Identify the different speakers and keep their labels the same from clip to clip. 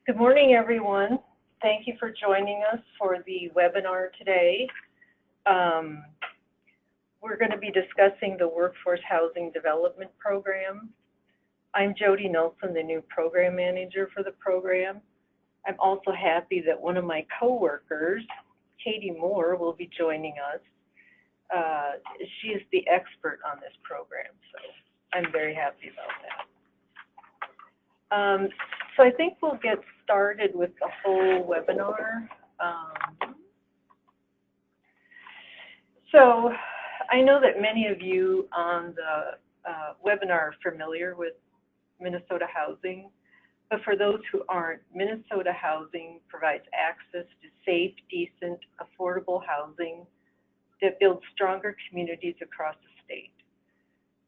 Speaker 1: Good morning, everyone. Thank you for joining us for the webinar today. We're going to be discussing the Workforce Housing Development Program. I'm Jody Nelson, the new program manager for the program. I'm also happy that one of my coworkers, Katie Moore, will be joining us. She is the expert on this program, so I'm very happy about that. So I think we'll get started with the whole webinar. So I know that many of you on the webinar are familiar with Minnesota Housing, but for those who aren't, Minnesota Housing provides access to safe, decent, affordable housing that builds stronger communities across the state.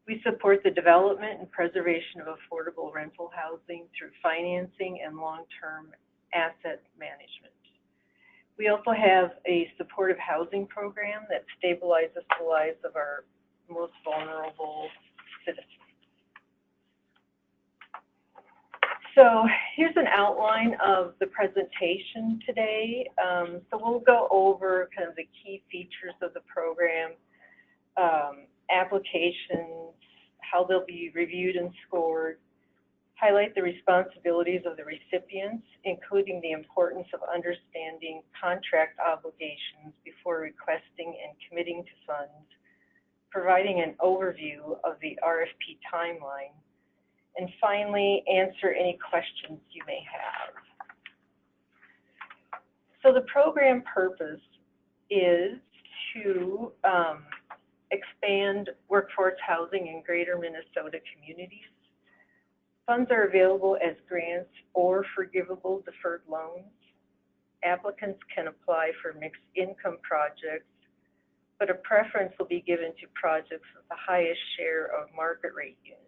Speaker 1: We support the development and preservation of affordable rental housing through financing and long-term asset management. We also have a supportive housing program that stabilizes the lives of our most vulnerable citizens. So here's an outline of the presentation today. So we'll go over kind of the key features of the program, applications, how they'll be reviewed and scored, highlight the responsibilities of the recipients, including the importance of understanding contract obligations before requesting and committing to funds, providing an overview of the RFP timeline, and finally, answer any questions you may have. So the program purpose is to expand workforce housing in greater Minnesota communities. Funds are available as grants or forgivable deferred loans. Applicants can apply for mixed income projects, but a preference will be given to projects with the highest share of market rate units.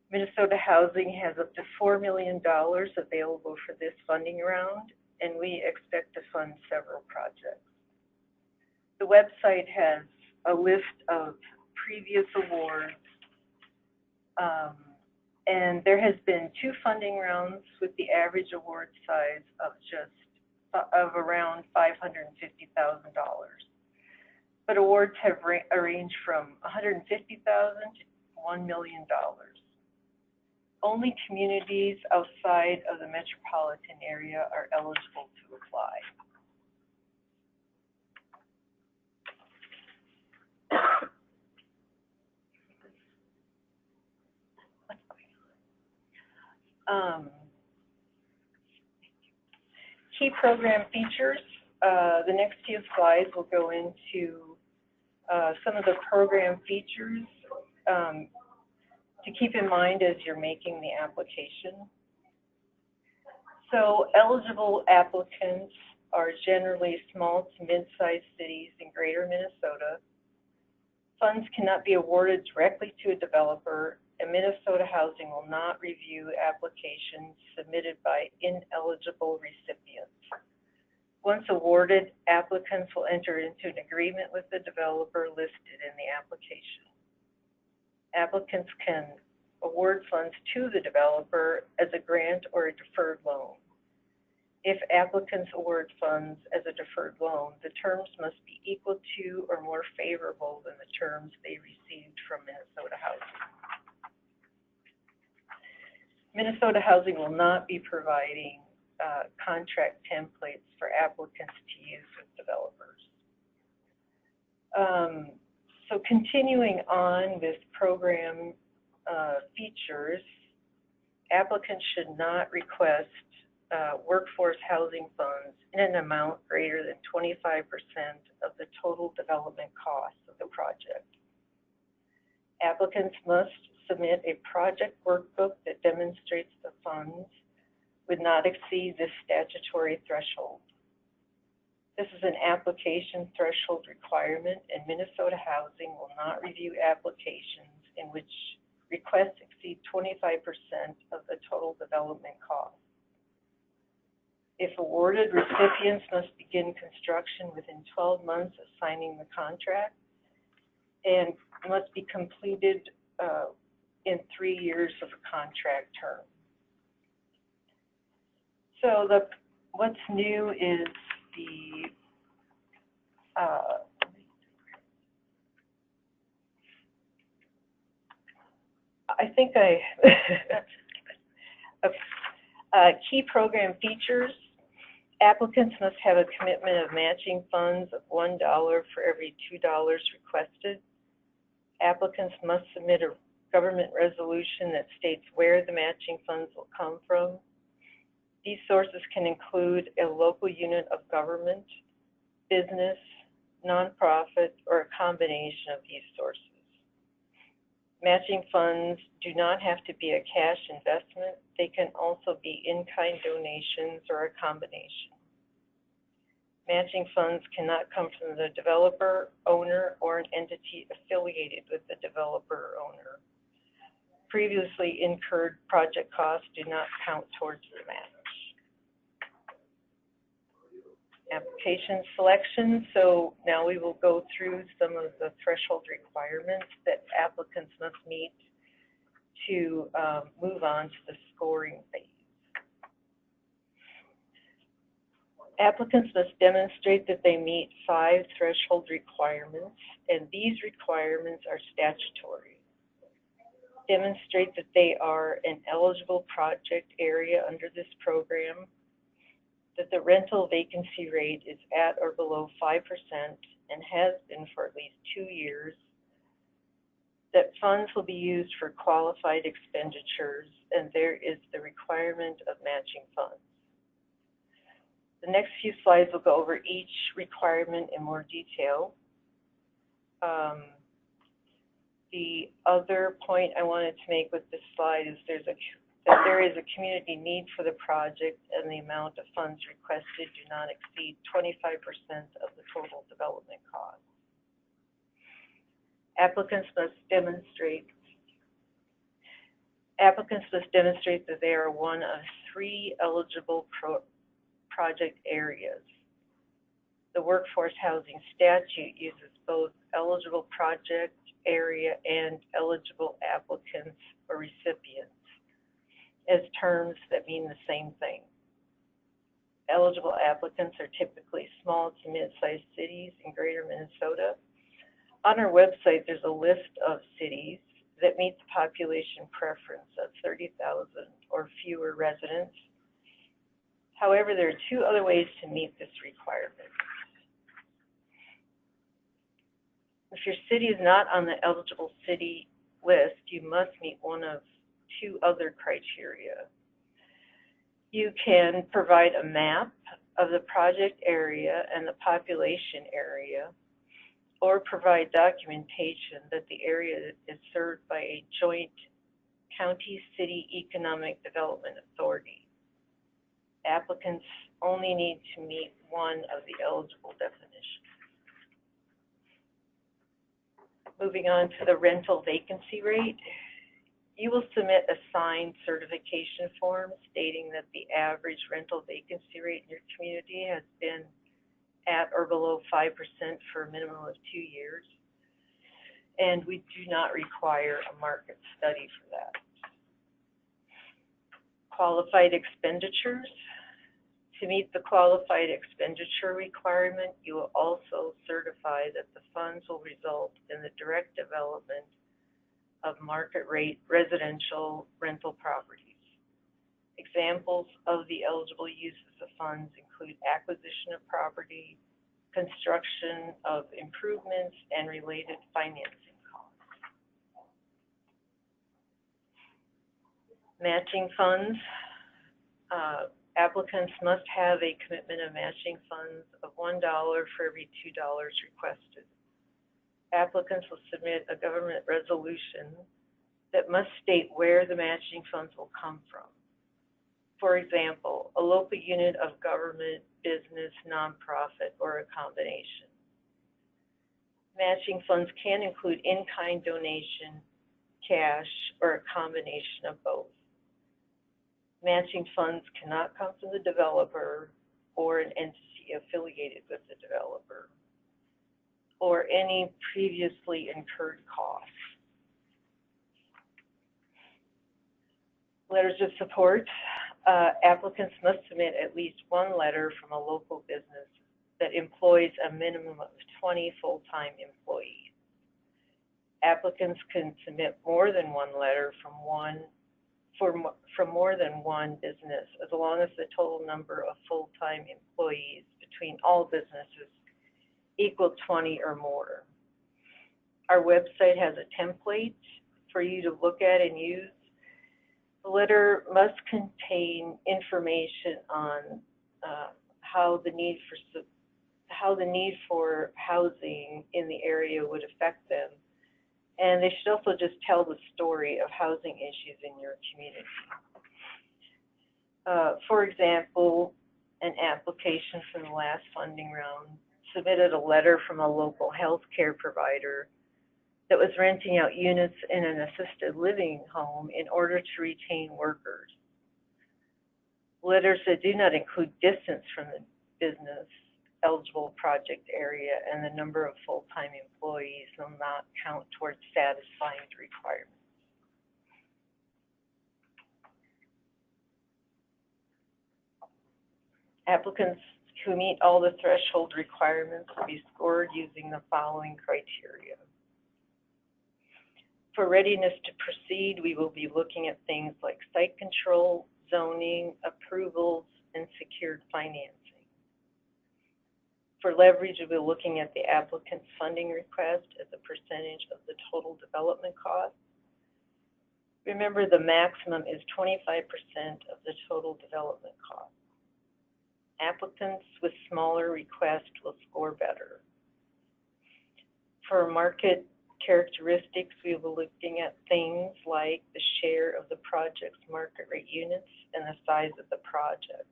Speaker 1: Minnesota Housing has up to $4 million available for this funding round, and we expect to fund several projects. The website has a list of previous awards, and there has been 2 funding rounds with the average award size of around $550,000. But awards have ranged from $150,000 to $1 million. Only communities outside of the metropolitan area are eligible to apply. Key program features. The next few slides will go into some of the program features to keep in mind as you're making the application. So eligible applicants are generally small to mid-sized cities in greater Minnesota. Funds cannot be awarded directly to a developer, and Minnesota Housing will not review applications submitted by ineligible recipients. Once awarded, applicants will enter into an agreement with the developer listed in the application. Applicants can award funds to the developer as a grant or a deferred loan. If applicants award funds as a deferred loan, the terms must be equal to or more favorable than the terms they received from Minnesota Housing. Minnesota Housing will not be providing contract templates for applicants to use with developers. So continuing on with program features, applicants should not request workforce housing funds in an amount greater than 25% of the total development cost of the project. Applicants must submit a project workbook that demonstrates the funds would not exceed this statutory threshold. This is an application threshold requirement, and Minnesota Housing will not review applications in which requests exceed 25% of the total development cost. If awarded, recipients must begin construction within 12 months of signing the contract and must be completed in 3 years of a contract term. So what's new is the, I think key program features. Applicants must have a commitment of matching funds of $1 for every $2 requested. Applicants must submit a government resolution that states where the matching funds will come from. These sources can include a local unit of government, business, nonprofit, or a combination of these sources. Matching funds do not have to be a cash investment. They can also be in-kind donations or a combination. Matching funds cannot come from the developer, owner, or an entity affiliated with the developer or owner. Previously incurred project costs do not count towards the match. Application selection. So now we will go through some of the threshold requirements that applicants must meet to move on to the scoring phase. Applicants must demonstrate that they meet 5 threshold requirements, and these requirements are statutory. Demonstrate that they are an eligible project area under this program, that the rental vacancy rate is at or below 5% and has been for at least 2 years, that funds will be used for qualified expenditures, and there is the requirement of matching funds. The next few slides will go over each requirement in more detail. The other point I wanted to make with this slide is that there is a community need for the project, and the amount of funds requested do not exceed 25% of the total development cost. Applicants must demonstrate that they are one of 3 eligible project areas. The Workforce Housing Statute uses both eligible project area and eligible applicants or recipients as terms that mean the same thing. Eligible applicants are typically small to mid-sized cities in greater Minnesota. On our website, there's a list of cities that meet the population preference of 30,000 or fewer residents. However, there are 2 other ways to meet this requirement. If your city is not on the eligible city list, you must meet one of 2 other criteria. You can provide a map of the project area and the population area, or provide documentation that the area is served by a joint county-city economic development authority. Applicants only need to meet one of the eligible definitions. Moving on to the rental vacancy rate. You will submit a signed certification form stating that the average rental vacancy rate in your community has been at or below 5% for a minimum of 2 years. And we do not require a market study for that. Qualified expenditures. To meet the qualified expenditure requirement, you will also certify that the funds will result in the direct development of market rate residential rental properties. Examples of the eligible uses of funds include acquisition of property, construction of improvements, and related financing costs. Matching funds. Applicants must have a commitment of matching funds of $1 for every $2 requested. Applicants will submit a government resolution that must state where the matching funds will come from. For example, a local unit of government, business, nonprofit, or a combination. Matching funds can include in-kind donation, cash, or a combination of both. Matching funds cannot come from the developer or an entity affiliated with the developer, or any previously incurred costs. Letters of support. Applicants must submit at least one letter from a local business that employs a minimum of 20 full-time employees. Applicants can submit more than one letter from more than one business, as long as the total number of full-time employees between all businesses equal 20 or more. Our website has a template for you to look at and use. The letter must contain information on how the need for housing in the area would affect them. And they should also just tell the story of housing issues in your community. For example, an application from the last funding round submitted a letter from a local health care provider that was renting out units in an assisted living home in order to retain workers. Letters that do not include distance from the business eligible project area and the number of full-time employees will not count towards satisfying the requirements. Applicants who meet all the threshold requirements will be scored using the following criteria. For readiness to proceed, we will be looking at things like site control, zoning, approvals, and secured financing. For leverage, we'll be looking at the applicant's funding request as a percentage of the total development cost. Remember, the maximum is 25% of the total development cost. Applicants with smaller requests will score better. For market characteristics, we will be looking at things like the share of the project's market rate units and the size of the project.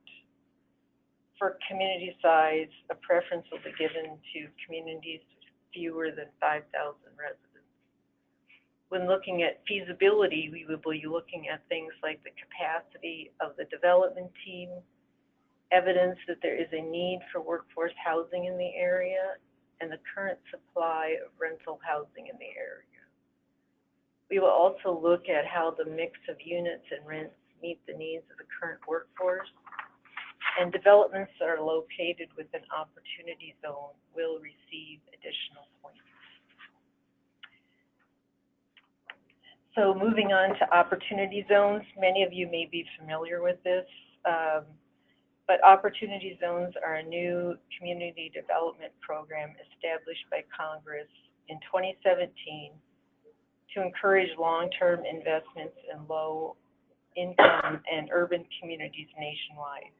Speaker 1: For community size, a preference will be given to communities with fewer than 5,000 residents. When looking at feasibility, we will be looking at things like the capacity of the development team, evidence that there is a need for workforce housing in the area, and the current supply of rental housing in the area. We will also look at how the mix of units and rents meet the needs of the current workforce, and developments that are located within opportunity zone will receive additional points. So moving on to opportunity zones, many of you may be familiar with this, but opportunity zones are a new community development program established by Congress in 2017 to encourage long-term investments in low-income and urban communities nationwide.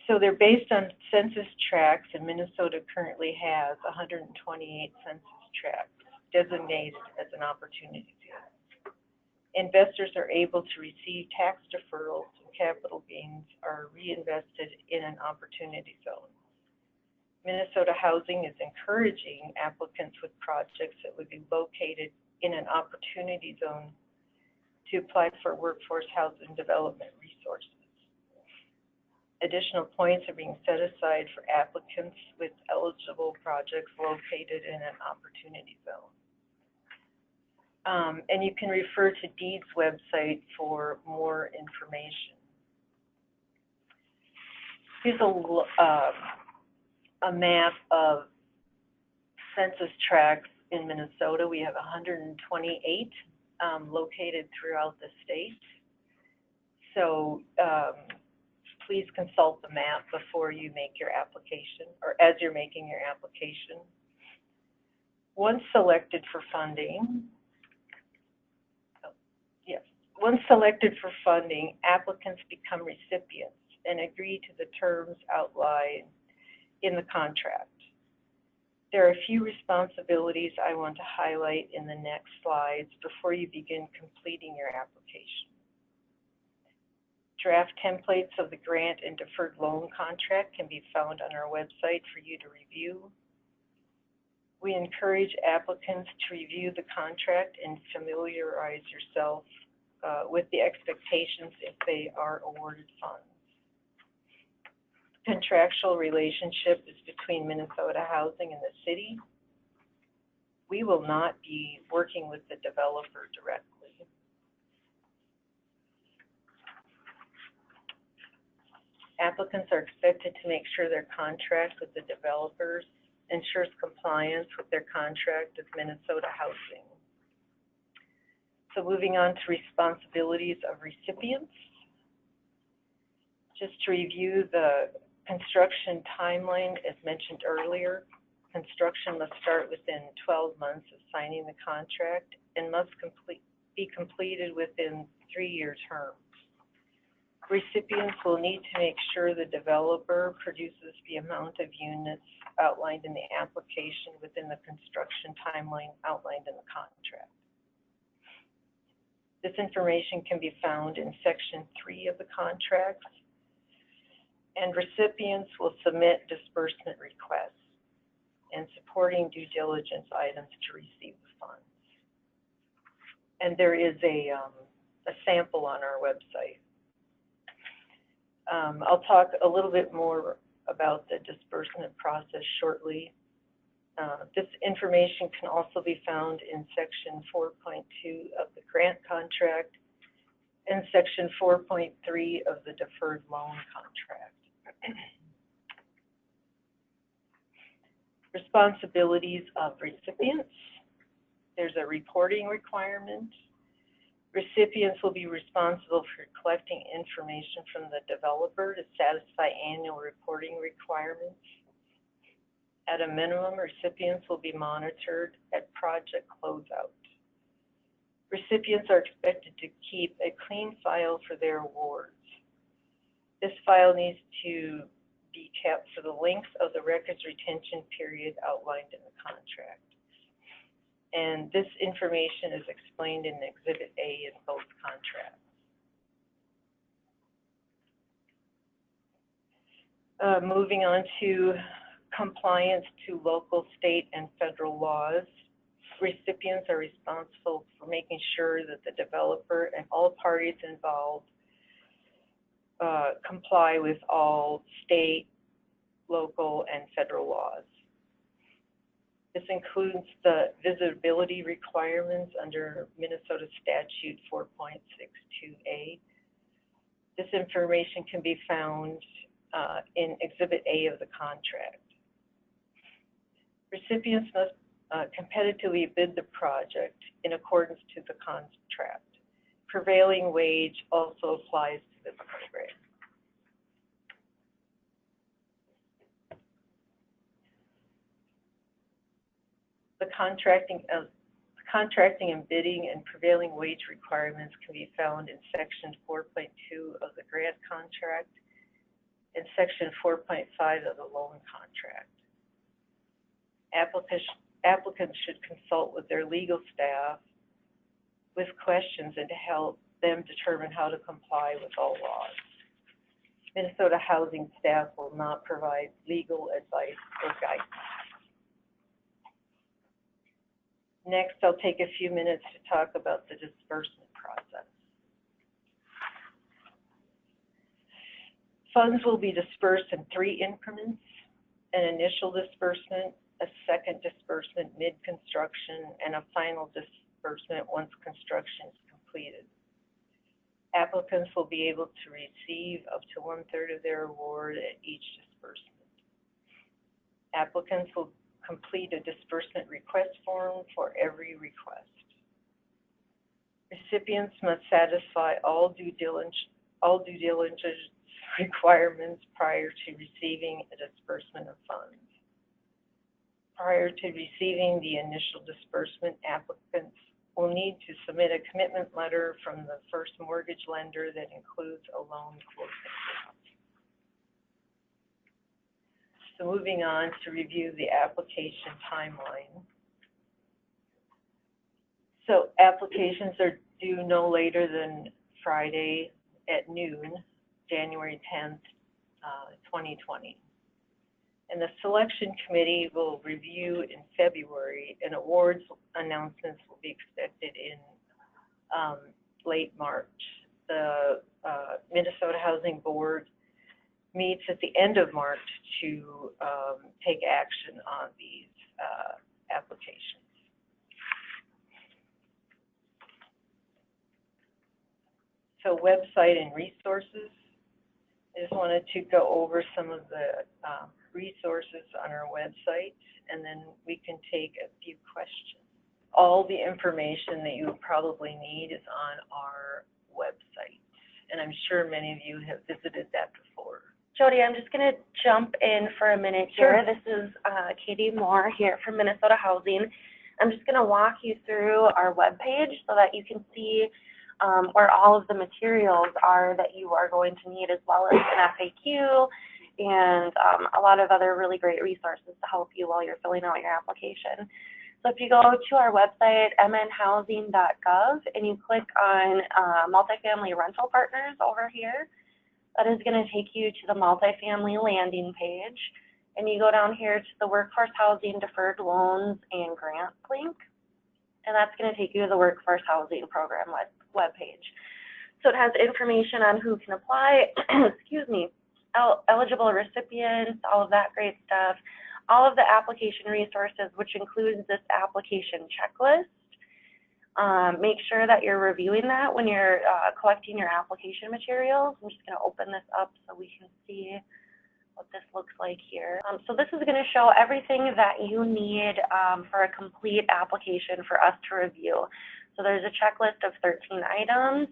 Speaker 1: So they're based on census tracts, and Minnesota currently has 128 census tracts designated as an opportunity zone. Investors are able to receive tax deferrals and capital gains are reinvested in an opportunity zone. Minnesota Housing is encouraging applicants with projects that would be located in an opportunity zone to apply for workforce housing development resources. Additional points are being set aside for applicants with eligible projects located in an opportunity zone. And you can refer to DEED's website for more information. Here's a map of census tracts in Minnesota. We have 128 located throughout the state. So please consult the map before you make your application, or as you're making your application. Once selected for funding, applicants become recipients and agree to the terms outlined in the contract. There are a few responsibilities I want to highlight in the next slides before you begin completing your application. Draft templates of the grant and deferred loan contract can be found on our website for you to review. We encourage applicants to review the contract and familiarize yourself with the expectations if they are awarded funds. Contractual relationship is between Minnesota Housing and the city. We will not be working with the developer directly. Applicants are expected to make sure their contract with the developers ensures compliance with their contract with Minnesota Housing. So moving on to responsibilities of recipients. Just to review the construction timeline, as mentioned earlier, construction must start within 12 months of signing the contract and must be completed within 3-year terms. Recipients will need to make sure the developer produces the amount of units outlined in the application within the construction timeline outlined in the contract. This information can be found in Section 3 of the contracts, and recipients will submit disbursement requests and supporting due diligence items to receive the funds. And there is a sample on our website. I'll talk a little bit more about the disbursement process shortly. This information can also be found in Section 4.2 of the grant contract and Section 4.3 of the deferred loan contract. Responsibilities of recipients. There's a reporting requirement. Recipients will be responsible for collecting information from the developer to satisfy annual reporting requirements. At a minimum, recipients will be monitored at project closeout. Recipients are expected to keep a clean file for their awards. This file needs to be kept for the length of the records retention period outlined in the contract. And this information is explained in Exhibit A in both contracts. Moving on to compliance to local, state, and federal laws. Recipients are responsible for making sure that the developer and all parties involved comply with all state, local, and federal laws. This includes the visibility requirements under Minnesota Statute 4.62A. This information can be found in Exhibit A of the contract. Recipients must competitively bid the project in accordance to the contract. Prevailing wage also applies to this program. The contracting and bidding and prevailing wage requirements can be found in Section 4.2 of the grant contract and Section 4.5 of the loan contract. Applicants should consult with their legal staff with questions and to help them determine how to comply with all laws. Minnesota Housing staff will not provide legal advice or guidance. Next, I'll take a few minutes to talk about the disbursement process. Funds will be dispersed in 3 increments: an initial disbursement, a second disbursement mid-construction, and a final disbursement once construction is completed. Applicants will be able to receive up to 1/3 of their award at each disbursement. Applicants will complete a disbursement request form for every request. Recipients must satisfy all due diligence requirements prior to receiving a disbursement of funds. Prior to receiving the initial disbursement, applicants will need to submit a commitment letter from the first mortgage lender that includes a loan closing date. So moving on to review the application timeline. So applications are due no later than Friday at noon, January 10th, 2020. And the selection committee will review in February, and awards announcements will be expected in late March. The Minnesota Housing Board meets at the end of March to take action on these applications. So website and resources. I just wanted to go over some of the resources on our website, and then we can take a few questions. All the information that you would probably need is on our website, and I'm sure many of you have visited that before.
Speaker 2: Jody, I'm just going to jump in for a minute here. Sure. This is Katie Moore here from Minnesota Housing. I'm just going to walk you through our webpage so that you can see where all of the materials are that you are going to need, as well as an FAQ and a lot of other really great resources to help you while you're filling out your application. So if you go to our website, mnhousing.gov, and you click on multifamily rental partners over here, that is going to take you to the multifamily landing page. And you go down here to the Workforce Housing Deferred Loans and Grants link, and that's going to take you to the Workforce Housing Program webpage. So it has information on who can apply, excuse me, eligible recipients, all of that great stuff, all of the application resources, which includes this application checklist. Make sure that you're reviewing that when you're collecting your application materials. I'm just going to open this up so we can see what this looks like here. So this is going to show everything that you need for a complete application for us to review. So there's a checklist of 13 items.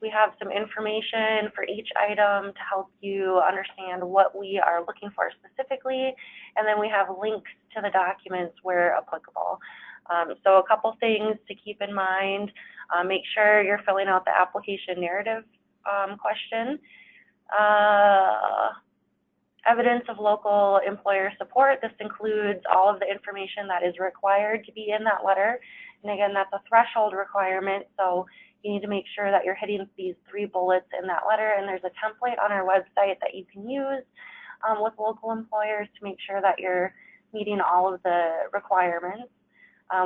Speaker 2: We have some information for each item to help you understand what we are looking for specifically, and then we have links to the documents where applicable. So a couple things to keep in mind. Make sure you're filling out the application narrative question. Evidence of local employer support. This includes all of the information that is required to be in that letter. And again, that's a threshold requirement, so you need to make sure that you're hitting these 3 bullets in that letter, and there's a template on our website that you can use with local employers to make sure that you're meeting all of the requirements.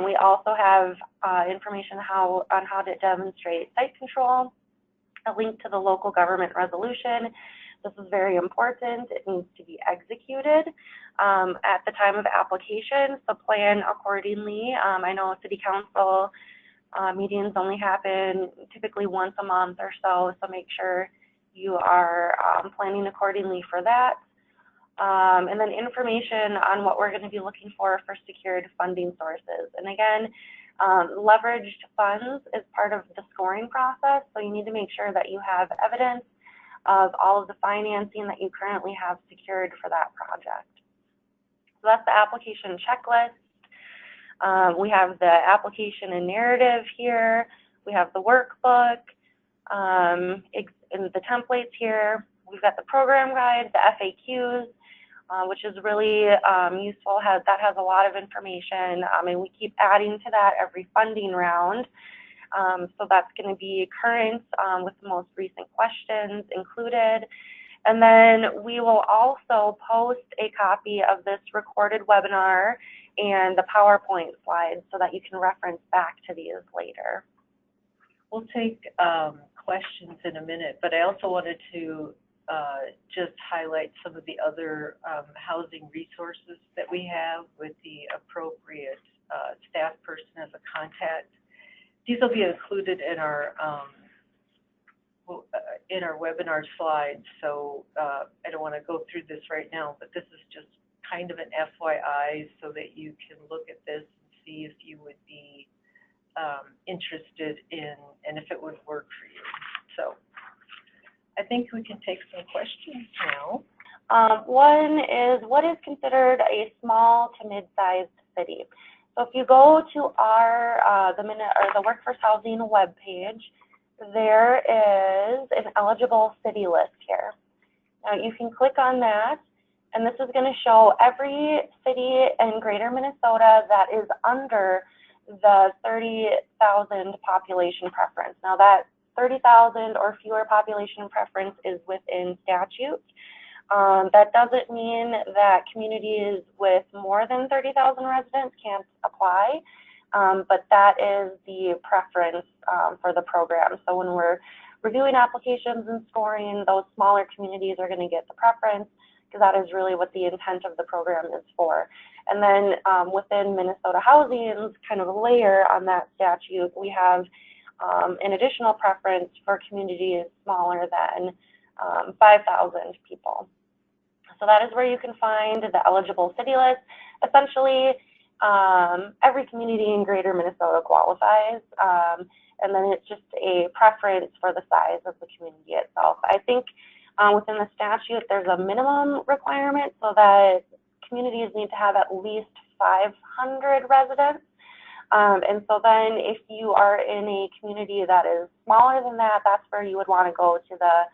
Speaker 2: We also have information on how to demonstrate site control, a link to the local government resolution. This is very important. It needs to be executed at the time of application, so plan accordingly. I know city council meetings only happen typically once a month or so, so make sure you are planning accordingly for that. And then information on what we're going to be looking for secured funding sources. And again, leveraged funds is part of the scoring process, so you need to make sure that you have evidence of all of the financing that you currently have secured for that project. So that's the application checklist. We have the application and narrative here. We have the workbook, and the templates here. We've got the program guide, the FAQs, which is really useful. That has a lot of information, and we keep adding to that every funding round. So that's going to be current with the most recent questions included. And then we will also post a copy of this recorded webinar and the PowerPoint slides so that you can reference back to these later.
Speaker 1: We'll take questions in a minute, but I also wanted to just highlight some of the other housing resources that we have with the appropriate staff person as a contact. These will be included in our webinar slides, so I don't want to go through this right now, but this is just kind of an FYI so that you can look at this and see if you would be interested in and if it would work for you. So I think we can take some questions now.
Speaker 2: One is, what is considered a small to mid-sized city? So if you go to our the Workforce Housing webpage, there is an eligible city list here. Now you can click on that, and this is going to show every city in Greater Minnesota that is under the 30,000 population preference. Now that 30,000 or fewer population preference is within statute. That doesn't mean that communities with more than 30,000 residents can't apply, but that is the preference for the program. So when we're reviewing applications and scoring, those smaller communities are going to get the preference, because that is really what the intent of the program is for. And then within Minnesota Housing's kind of layer on that statute, we have an additional preference for communities smaller than 5,000 people. So that is where you can find the eligible city list. Essentially, every community in Greater Minnesota qualifies, and then it's just a preference for the size of the community itself. I think within the statute, there's a minimum requirement so that communities need to have at least 500 residents. And so then if you are in a community that is smaller than that, that's where you would want to go to the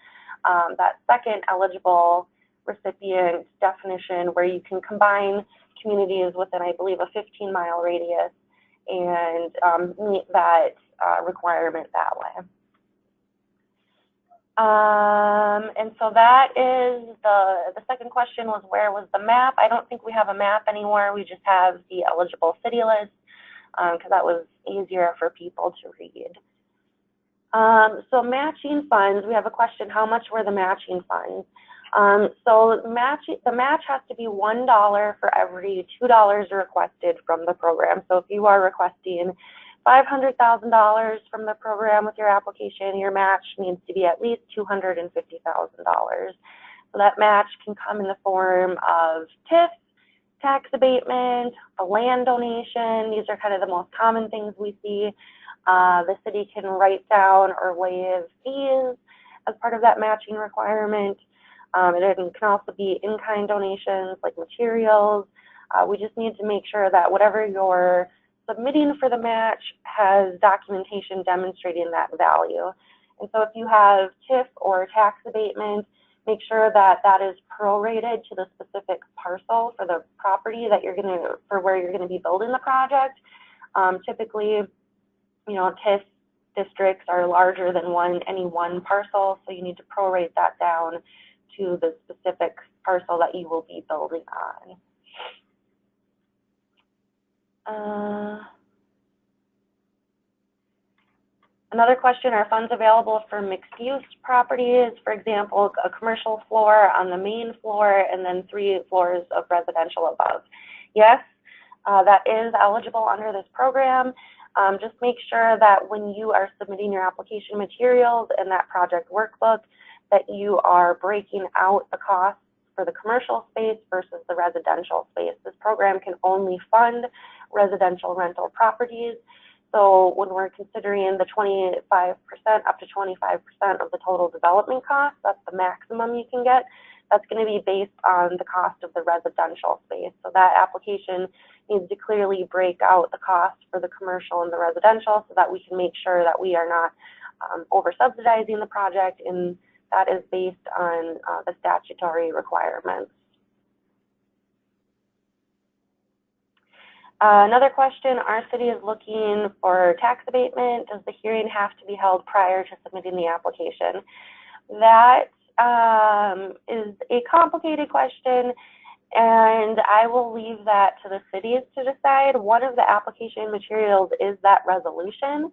Speaker 2: that second eligible recipient definition, where you can combine communities within, I believe, a 15-mile radius and meet that requirement that way. And so that is the second question was, where was the map? I don't think we have a map anymore. We just have the eligible city list because that was easier for people to read. So matching funds, we have a question, how much were the matching funds? So the match has to be $1 for every $2 requested from the program. So if you are requesting $500,000 from the program with your application, your match needs to be at least $250,000. So that match can come in the form of TIF, tax abatement, a land donation. These are kind of the most common things we see. The city can write down or waive fees as part of that matching requirement. It can also be in-kind donations like materials. We just need to make sure that whatever you're submitting for the match has documentation demonstrating that value. And so if you have TIF or tax abatement, make sure that that is prorated to the specific parcel for the property that you're for where you're gonna be building the project. Typically, you know, TIF districts are larger than any one parcel, so you need to prorate that down to the specific parcel that you will be building on. Another question, are funds available for mixed-use properties? For example, a commercial floor on the main floor and then 3 floors of residential above. Yes, that is eligible under this program. Just make sure that when you are submitting your application materials and that project workbook, that you are breaking out the costs for the commercial space versus the residential space. This program can only fund residential rental properties. So when we're considering the 25% up to 25% of the total development cost, that's the maximum you can get. That's going to be based on the cost of the residential space. So that application needs to clearly break out the cost for the commercial and the residential so that we can make sure that we are not over subsidizing the project, and that is based on the statutory requirements. Another question, our city is looking for tax abatement. Does the hearing have to be held prior to submitting the application? That is a complicated question, and I will leave that to the cities to decide. One of the application materials is that resolution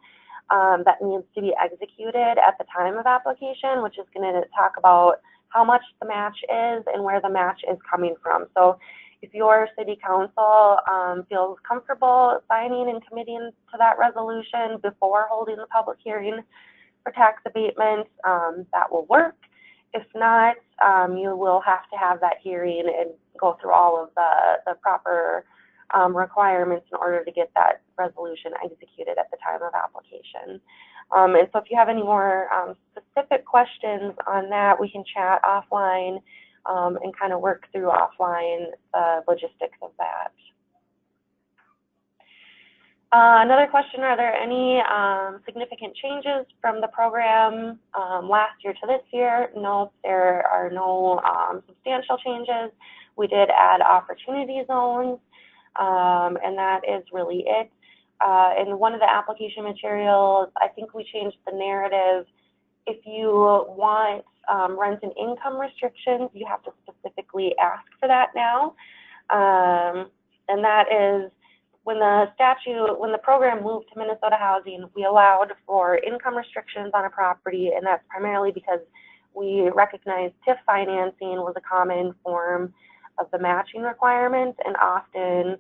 Speaker 2: that needs to be executed at the time of application, which is going to talk about how much the match is and where the match is coming from. So if your city council feels comfortable signing and committing to that resolution before holding the public hearing for tax abatement, that will work. If not, you will have to have that hearing and go through all of the proper requirements in order to get that resolution executed at the time of application. And so if you have any more specific questions on that, we can chat offline and kind of work through offline the logistics of that. Another question, are there any significant changes from the program last year to this year? No, there are no substantial changes. We did add opportunity zones, and that is really it. In one of the application materials, I think we changed the narrative. If you want rent and income restrictions, you have to specifically ask for that now. And that is when the program moved to Minnesota Housing, we allowed for income restrictions on a property, and that's primarily because we recognized TIF financing was a common form of the matching requirements, and often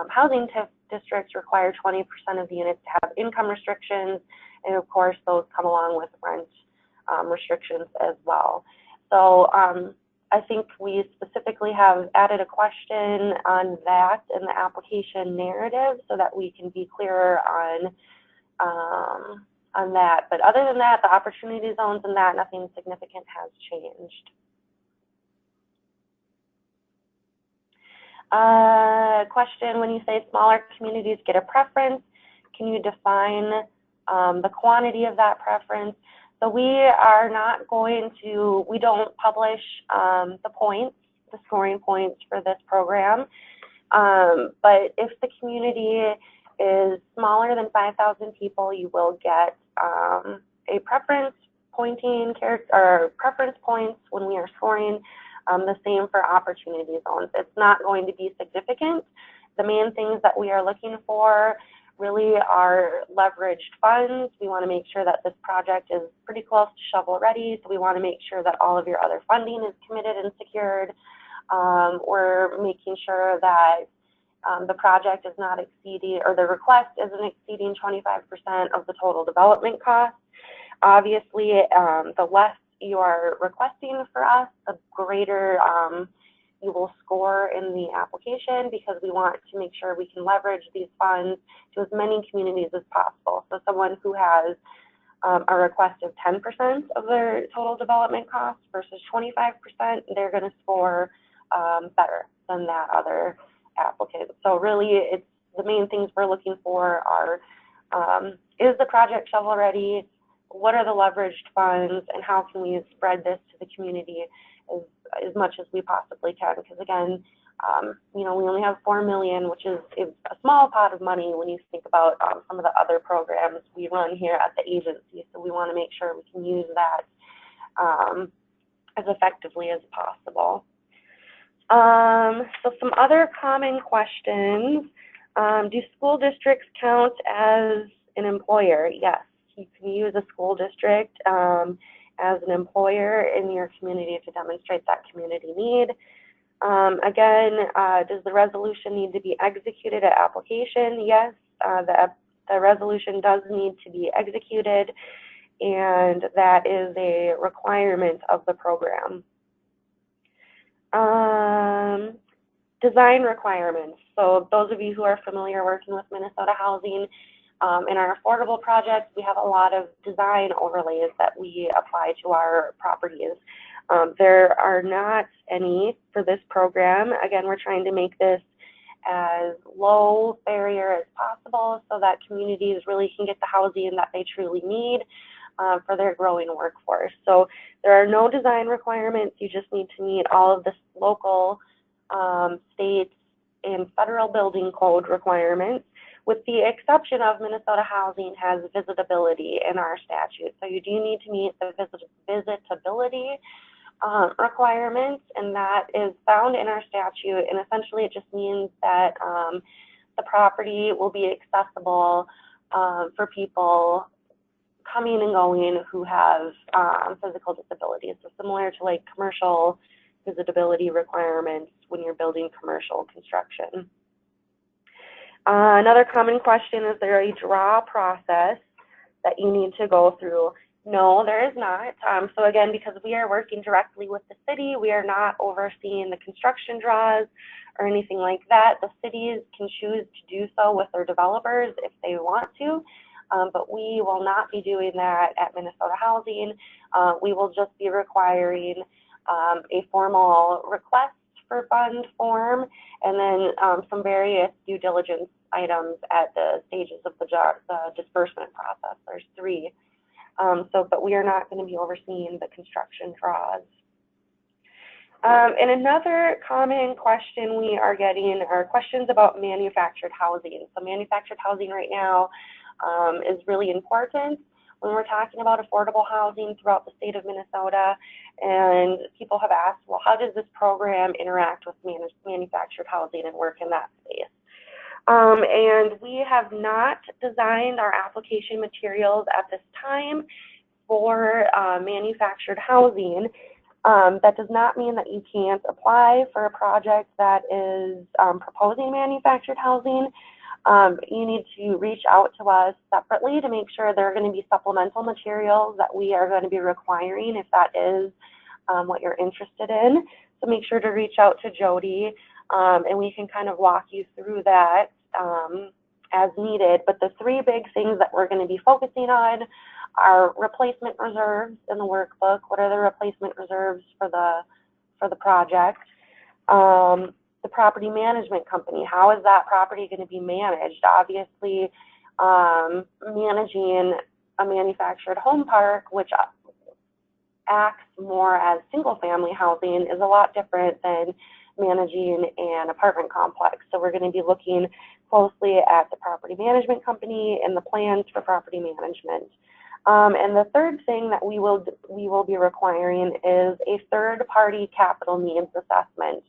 Speaker 2: housing TIF districts require 20% of the units to have income restrictions, and of course those come along with rent restrictions as well. So I think we specifically have added a question on that in the application narrative so that we can be clearer on that. But other than that, the opportunity zones and that, nothing significant has changed. Question, when you say smaller communities get a preference, can you define the quantity of that preference? So we are not going to, we don't publish the points, the scoring points for this program. But if the community is smaller than 5,000 people, you will get a preference pointing or preference points when we are scoring. The same for opportunity zones. It's not going to be significant. The main things that we are looking for really are leveraged funds. We want to make sure that this project is pretty close to shovel ready, so we want to make sure that all of your other funding is committed and secured. We're making sure that the project is not exceeding, or the request isn't exceeding 25% of the total development cost. Obviously, the less you are requesting for us, the greater you will score in the application, because we want to make sure we can leverage these funds to as many communities as possible. So someone who has a request of 10% of their total development costs versus 25%, they're going to score better than that other applicant. So really, it's the main things we're looking for are, is the project shovel ready? What are the leveraged funds, and how can we spread this to the community as much as we possibly can? Because again, you know, we only have $4 million, which is a small pot of money when you think about some of the other programs we run here at the agency. So we want to make sure we can use that as effectively as possible. So some other common questions. Do school districts count as an employer? Yes. You can use a school district as an employer in your community to demonstrate that community need. Again, does the resolution need to be executed at application? Yes, the resolution does need to be executed, and that is a requirement of the program. Design requirements. So those of you who are familiar working with Minnesota Housing, in our affordable projects, we have a lot of design overlays that we apply to our properties. There are not any for this program. Again, we're trying to make this as low barrier as possible so that communities really can get the housing that they truly need for their growing workforce. So there are no design requirements. You just need to meet all of the local, state, and federal building code requirements, with the exception of Minnesota Housing has visitability in our statute. So you do need to meet the visitability requirements, and that is found in our statute. And essentially it just means that the property will be accessible for people coming and going who have physical disabilities. So similar to like commercial visitability requirements when you're building commercial construction. Another common question, is there a draw process that you need to go through? No, there is not. So again, because we are working directly with the city, we are not overseeing the construction draws or anything like that. The cities can choose to do so with their developers if they want to, but we will not be doing that at Minnesota Housing. We will just be requiring a formal request for fund form, and then some various due diligence items at the stages of the disbursement process. There's 3. But we are not going to be overseeing the construction draws. And another common question we are getting are questions about manufactured housing. So manufactured housing right now is really important when we're talking about affordable housing throughout the state of Minnesota. And people have asked, well, how does this program interact with manufactured housing and work in that space? And we have not designed our application materials at this time for manufactured housing. That does not mean that you can't apply for a project that is proposing manufactured housing. You need to reach out to us separately to make sure there are going to be supplemental materials that we are going to be requiring if that is what you're interested in. So make sure to reach out to Jody, and we can kind of walk you through that as needed. But the three big things that we're going to be focusing on are replacement reserves in the workbook. What are the replacement reserves for the project? The property management company, how is that property going to be managed? Obviously, managing a manufactured home park, which acts more as single-family housing, is a lot different than managing an apartment complex. So we're going to be looking closely at the property management company and the plans for property management. And the third thing that we will be requiring is a third-party capital needs assessment.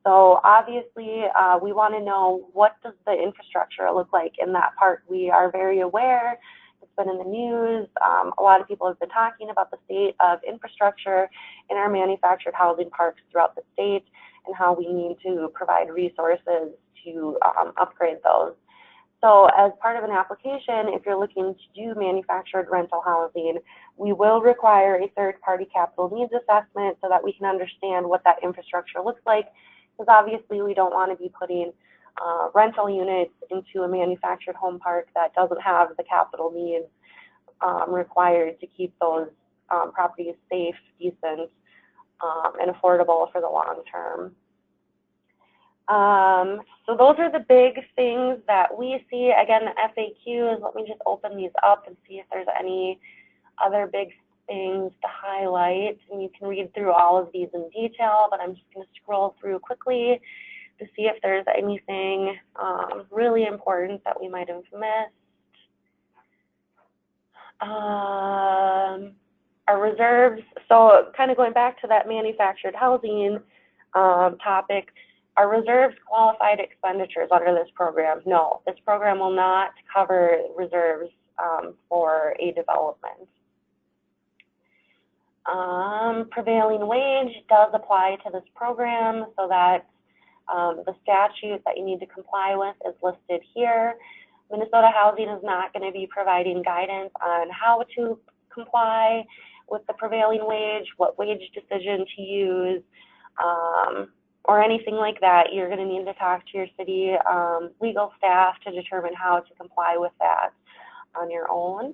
Speaker 2: So obviously, we want to know, what does the infrastructure look like in that park? We are very aware, it's been in the news, a lot of people have been talking about the state of infrastructure in our manufactured housing parks throughout the state and how we need to provide resources to upgrade those. So as part of an application, if you're looking to do manufactured rental housing, we will require a third-party capital needs assessment so that we can understand what that infrastructure looks like. Because obviously we don't want to be putting rental units into a manufactured home park that doesn't have the capital needs required to keep those properties safe, decent, and affordable for the long term. So those are the big things that we see. Again, the FAQs, let me just open these up and see if there's any other big things to highlight. And you can read through all of these in detail, but I'm just going to scroll through quickly to see if there's anything really important that we might have missed. Our reserves, so kind of going back to that manufactured housing topic, are reserves qualified expenditures under this program? No, this program will not cover reserves for a development. Prevailing wage does apply to this program, so that the statute that you need to comply with is listed here. Minnesota Housing is not going to be providing guidance on how to comply with the prevailing wage, what wage decision to use, or anything like that. You're going to need to talk to your city legal staff to determine how to comply with that on your own.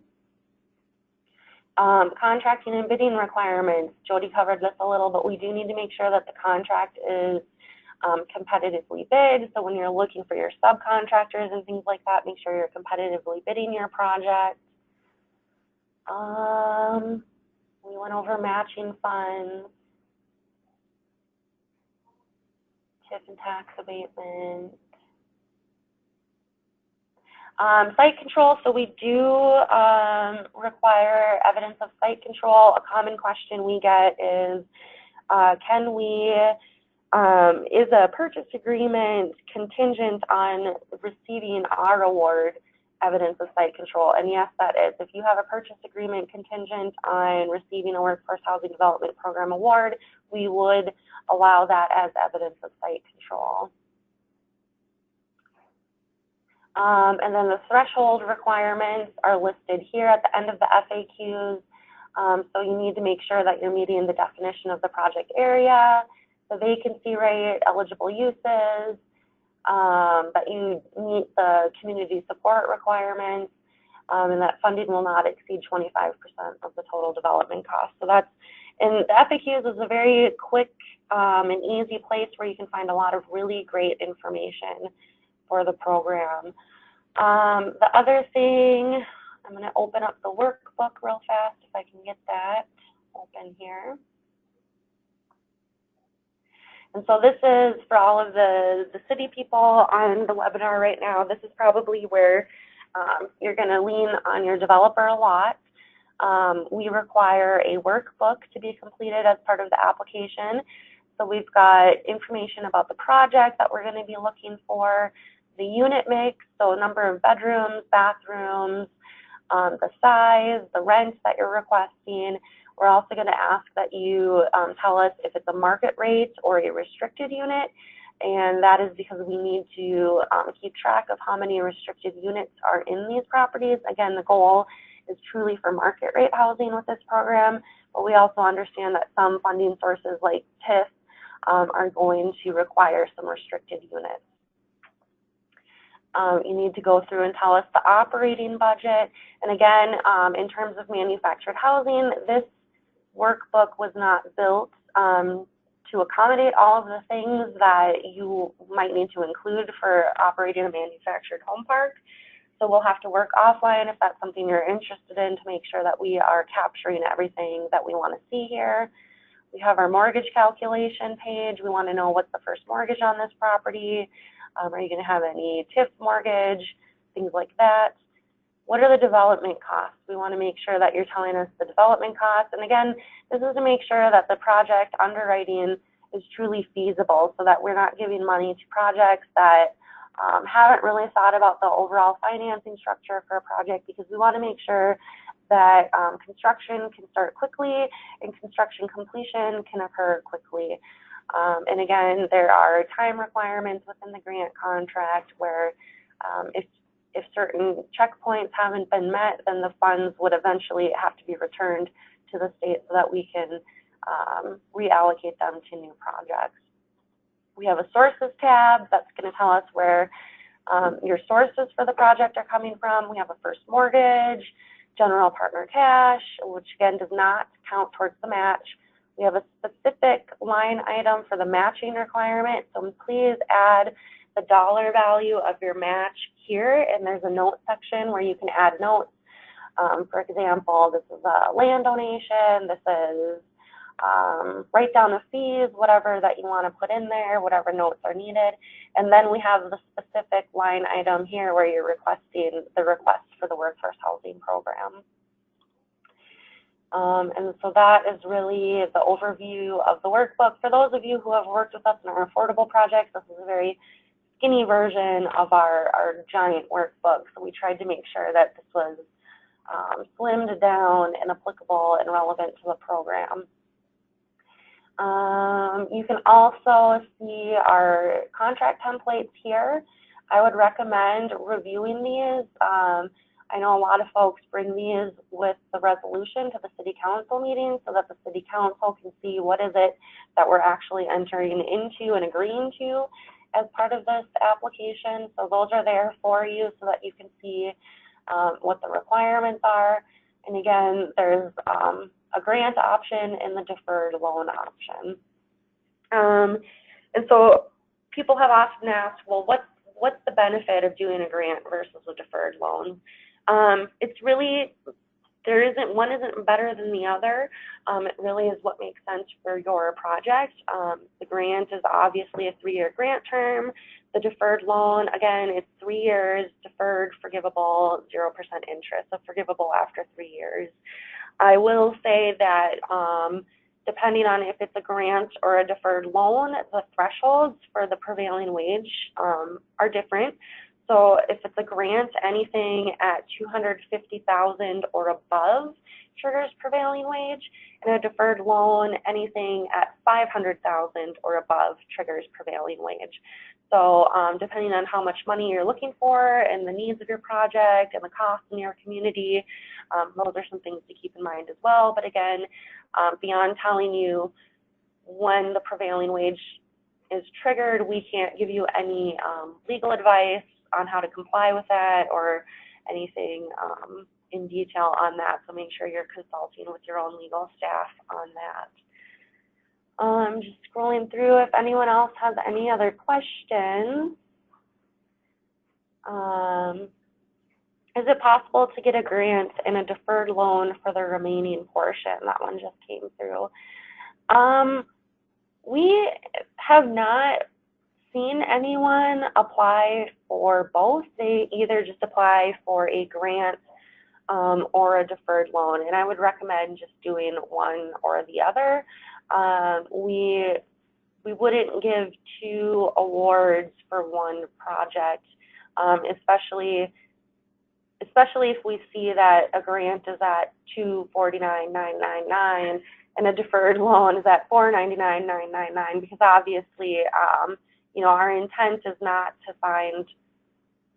Speaker 2: Contracting and bidding requirements. Jody covered this a little, but we do need to make sure that the contract is competitively bid. So when you're looking for your subcontractors and things like that, make sure you're competitively bidding your project. We went over matching funds, TIF and tax abatement. Site control, so we do require evidence of site control. A common question we get is, is a purchase agreement contingent on receiving our award evidence of site control? And yes, that is. If you have a purchase agreement contingent on receiving a Workforce Housing Development Program award, we would allow that as evidence of site control. And then the threshold requirements are listed here at the end of the FAQs. So you need to make sure that you're meeting the definition of the project area, the vacancy rate, eligible uses, that you meet the community support requirements, and that funding will not exceed 25% of the total development cost. So that's, and the FAQs is a very quick and easy place where you can find a lot of really great information for the program. The other thing, I'm going to open up the workbook real fast if I can get that open here. And so this is for all of the city people on the webinar right now. This is probably where you're going to lean on your developer a lot. We require a workbook to be completed as part of the application. So we've got information about the project that we're going to be looking for, the unit mix, so number of bedrooms, bathrooms, the size, the rent that you're requesting. We're also going to ask that you tell us if it's a market rate or a restricted unit. and that is because we need to keep track of how many restricted units are in these properties. Again, the goal is truly for market rate housing with this program, but we also understand that some funding sources like TIF are going to require some restricted units. You need to go through and tell us the operating budget. And again, in terms of manufactured housing, this workbook was not built to accommodate all of the things that you might need to include for operating a manufactured home park. So we'll have to work offline if that's something you're interested in to make sure that we are capturing everything that we want to see here. We have our mortgage calculation page. We want to know what's the first mortgage on this property. Are you going to have any TIF mortgage, things like that? What are the development costs? We want to make sure that you're telling us the development costs. And again, this is to make sure that the project underwriting is truly feasible so that we're not giving money to projects that haven't really thought about the overall financing structure for a project, because we want to make sure that construction can start quickly and construction completion can occur quickly. And again, there are time requirements within the grant contract where if certain checkpoints haven't been met, then the funds would eventually have to be returned to the state so that we can reallocate them to new projects. We have a sources tab that's going to tell us where your sources for the project are coming from. We have a first mortgage, general partner cash, which again does not count towards the match. We have a specific line item for the matching requirement, so please add the dollar value of your match here, and there's a note section where you can add notes. For example, this is a land donation, this is write down the fees, whatever that you want to put in there, whatever notes are needed. And then we have the specific line item here where you're requesting the request for the workforce housing program. And so that is really the overview of the workbook. For those of you who have worked with us in our affordable projects, this is a very skinny version of our giant workbook. So we tried to make sure that this was slimmed down and applicable and relevant to the program. You can also see our contract templates here. I would recommend reviewing these. I know a lot of folks bring these with the resolution to the city council meeting so that the city council can see what is it that we're actually entering into and agreeing to as part of this application. So those are there for you so that you can see what the requirements are. And again, there's a grant option and the deferred loan option. And so people have often asked, well, what's the benefit of doing a grant versus a deferred loan? It's really, one isn't better than the other. It really is what makes sense for your project. The grant is obviously a 3-year grant term. The deferred loan, again, it's 3 years, deferred, forgivable, 0% interest, so forgivable after 3 years. I will say that depending on if it's a grant or a deferred loan, the thresholds for the prevailing wage are different. So if it's a grant, anything at $250,000 or above triggers prevailing wage, and a deferred loan, anything at $500,000 or above triggers prevailing wage. So depending on how much money you're looking for and the needs of your project and the costs in your community, those are some things to keep in mind as well. But again, beyond telling you when the prevailing wage is triggered, we can't give you any legal advice on how to comply with that or anything in detail on that. So make sure you're consulting with your own legal staff on that. Just scrolling through if anyone else has any other questions. Is it possible to get a grant and a deferred loan for the remaining portion? That one just came through. We have not seen anyone apply for both. They either just apply for a grant or a deferred loan, and I would recommend just doing one or the other. We wouldn't give 2 awards for one project, especially if we see that a grant is at $249,999 and a deferred loan is at $499,999, because obviously our intent is not to find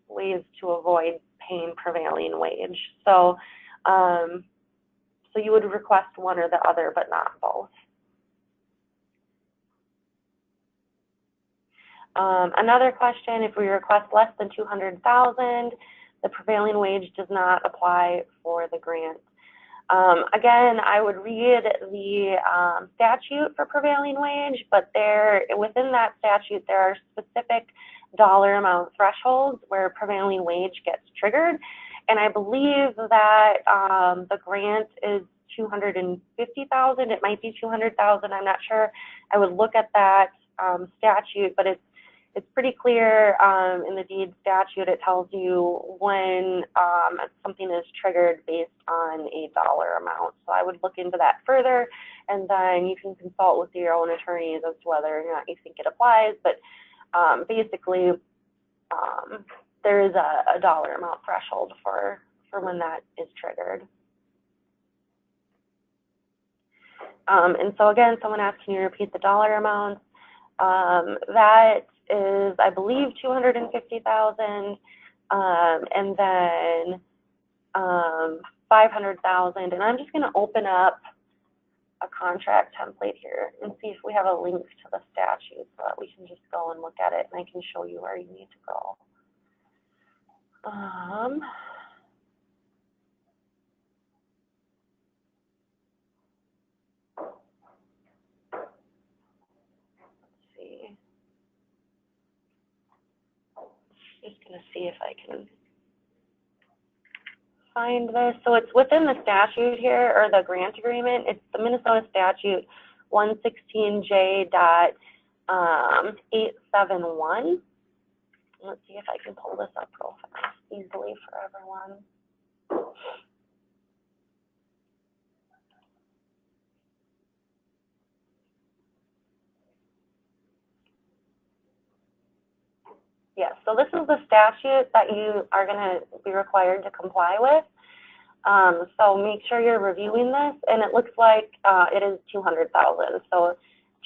Speaker 2: ways to avoid paying prevailing wage. So, so you would request one or the other, but not both. Another question, if we request less than $200,000, the prevailing wage does not apply for the grant. Again, I would read the statute for prevailing wage, but within that statute, there are specific dollar amount thresholds where prevailing wage gets triggered. And I believe that the grant is $250,000. It might be $200,000. I'm not sure. I would look at that statute, but it's pretty clear in the deed statute. It tells you when something is triggered based on a dollar amount. So I would look into that further, and then you can consult with your own attorneys as to whether or not you think it applies. But basically, there is a dollar amount threshold for when that is triggered. And so again, someone asked, can you repeat the dollar amounts? That is, I believe, $250,000, and then $500,000. And I'm just going to open up a contract template here and see if we have a link to the statute so that we can just go and look at it, and I can show you where you need to go. Just going to see if I can find this. So it's within the statute here, or the grant agreement. It's the Minnesota statute 116J.871. Let's see if I can pull this up real fast, easily for everyone. Yes, so this is the statute that you are going to be required to comply with. So make sure you're reviewing this, and it looks like it is $200,000. So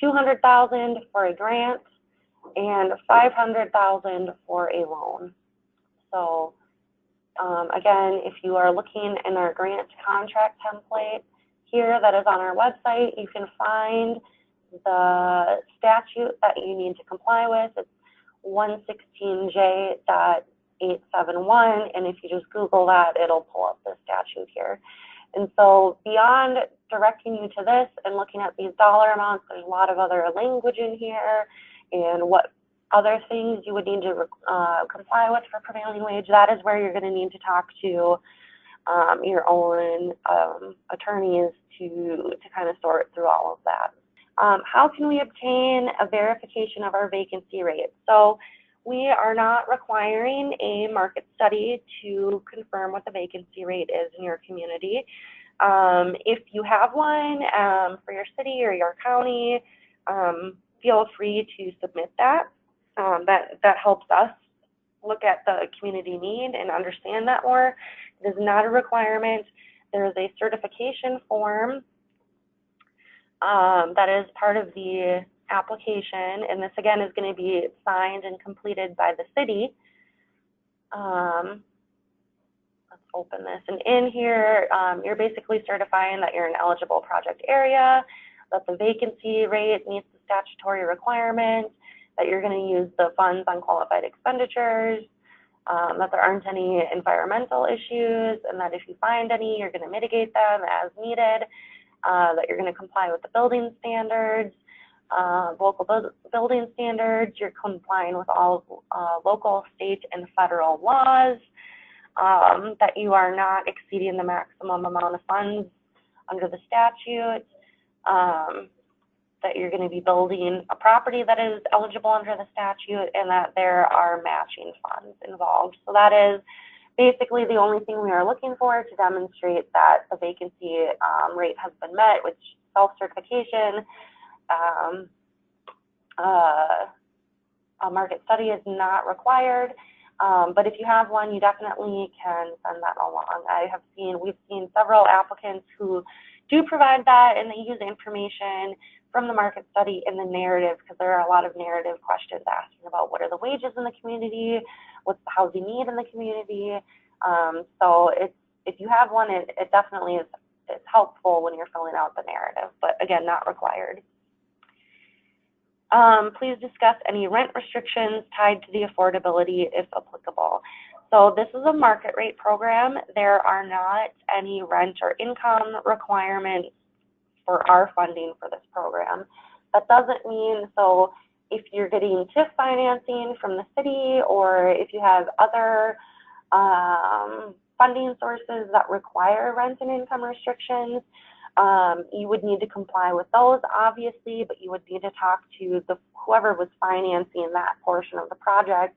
Speaker 2: $200,000 for a grant and $500,000 for a loan. So again, if you are looking in our grant contract template here that is on our website, you can find the statute that you need to comply with. It's 116J.871, and if you just Google that, it'll pull up the statute here. And so beyond directing you to this and looking at these dollar amounts, there's a lot of other language in here and what other things you would need to comply with for prevailing wage. That is where you're going to need to talk to your own attorneys to kind of sort through all of that. How can we obtain a verification of our vacancy rate? So we are not requiring a market study to confirm what the vacancy rate is in your community. If you have one for your city or your county, feel free to submit that. That helps us look at the community need and understand that more. It is not a requirement. There is a certification form that is part of the application, and this again is going to be signed and completed by the city. Let's open this, and in here you're basically certifying that you're an eligible project area, that the vacancy rate meets the statutory requirement, that you're going to use the funds on qualified expenditures, that there aren't any environmental issues, and that if you find any, you're going to mitigate them as needed. That you're going to comply with the building standards, local building standards, you're complying with all local, state, and federal laws, that you are not exceeding the maximum amount of funds under the statute, that you're going to be building a property that is eligible under the statute, and that there are matching funds involved. So that is basically the only thing we are looking for to demonstrate that the vacancy rate has been met, which self-certification, a market study is not required. But if you have one, you definitely can send that along. We've seen several applicants who do provide that, and they use information from the market study in the narrative, because there are a lot of narrative questions asking about what are the wages in the community, what's the housing need in the community. So if you have one, it definitely is helpful when you're filling out the narrative, but again, not required. Please discuss any rent restrictions tied to the affordability if applicable. So this is a market rate program. There are not any rent or income requirements for our funding for this program. That doesn't mean, so if you're getting TIF financing from the city, or if you have other funding sources that require rent and income restrictions, you would need to comply with those, obviously, but you would need to talk to whoever was financing that portion of the project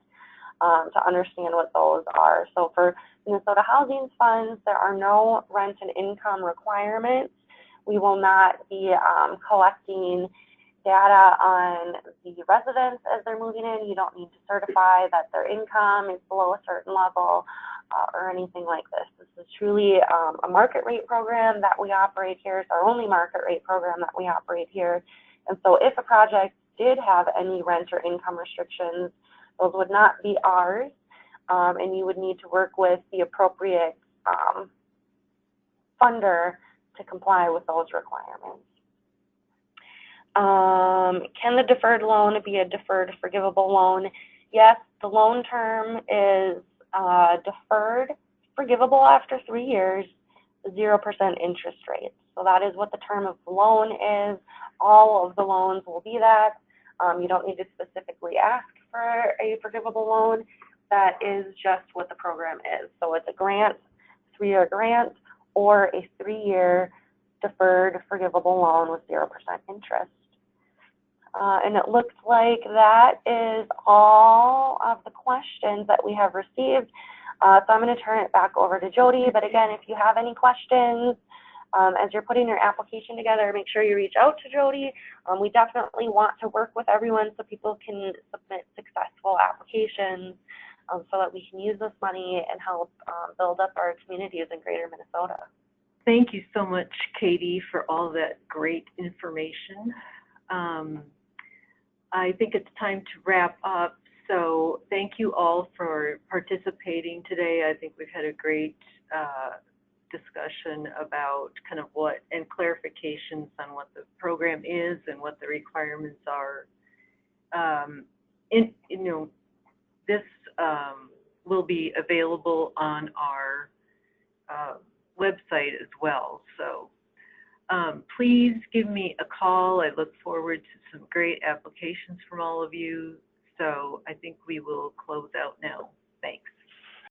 Speaker 2: to understand what those are. So for Minnesota Housing Funds, there are no rent and income requirements. We will not be collecting data on the residents as they're moving in. You don't need to certify that their income is below a certain level or anything like this. This is truly a market rate program that we operate here. It's our only market rate program that we operate here. And so if a project did have any rent or income restrictions, those would not be ours, and you would need to work with the appropriate funder to comply with those requirements. Can the deferred loan be a deferred forgivable loan? Yes, the loan term is deferred forgivable after 3 years, 0% interest rate. So that is what the term of the loan is. All of the loans will be that. You don't need to specifically ask for a forgivable loan. That is just what the program is. So it's a grant, 3-year grant, or a 3-year deferred forgivable loan with 0% interest. And it looks like that is all of the questions that we have received. So I'm going to turn it back over to Jody. But again, if you have any questions as you're putting your application together, make sure you reach out to Jody. We definitely want to work with everyone so people can submit successful applications so that we can use this money and help build up our communities in Greater Minnesota.
Speaker 1: Thank you so much, Katie, for all that great information. I think it's time to wrap up. So thank you all for participating today. I think we've had a great discussion about kind of what, and clarifications on what the program is and what the requirements are. This will be available on our website as well. So please give me a call. I look forward to some great applications from all of you. So I think we will close out now. Thanks.